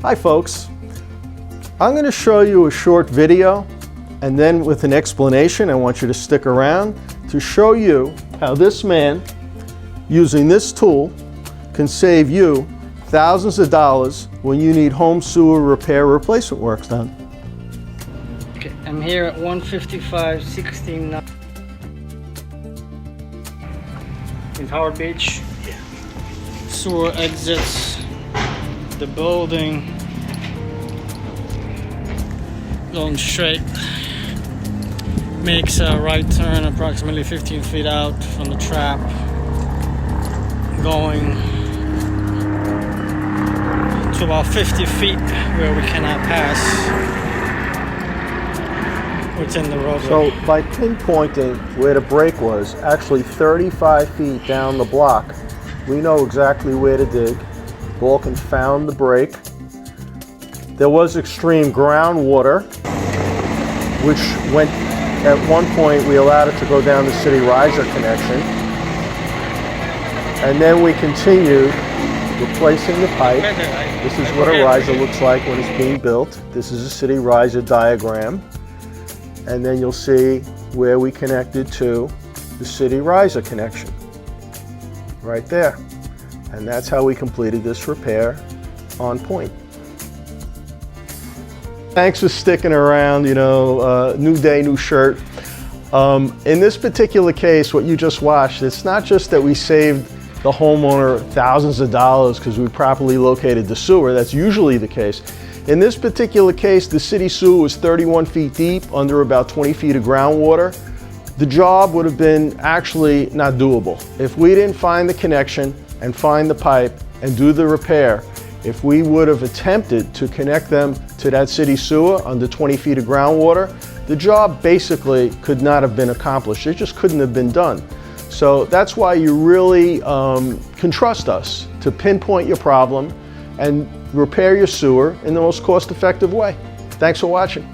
Hi folks, I'm going to show you a short video and then with an explanation. I want you to stick around to show you how this man using this tool can save you thousands of dollars when you need home sewer repair replacement work done. Okay, I'm here at 155-16 in Howard Beach. Sewer exits the building, going straight, makes a right turn approximately 15 feet out from the trap, going to about 50 feet where we cannot pass within the roadway. So by pinpointing where the break was, actually 35 feet down the block, we know exactly where to dig. Balkan found the break. There was extreme groundwater, which went, at one point we allowed it to go down the city riser connection. And then we continued replacing the pipe. This is what a riser looks like when it's being built. This is a city riser diagram. And then you'll see where we connected to the city riser connection. Right there. And that's how we completed this repair on point. Thanks for sticking around, you know, new day, new shirt. In this particular case, what you just watched, it's not just that we saved the homeowner thousands of dollars because we properly located the sewer. That's usually the case. In this particular case, the city sewer was 31 feet deep, under about 20 feet of groundwater. The job would have been actually not doable. If we didn't find the connection and find the pipe and do the repair, if we would have attempted to connect them to that city sewer under 20 feet of groundwater, the job basically could not have been accomplished. It just couldn't have been done. So that's why you really can trust us to pinpoint your problem and repair your sewer in the most cost-effective way. Thanks for watching.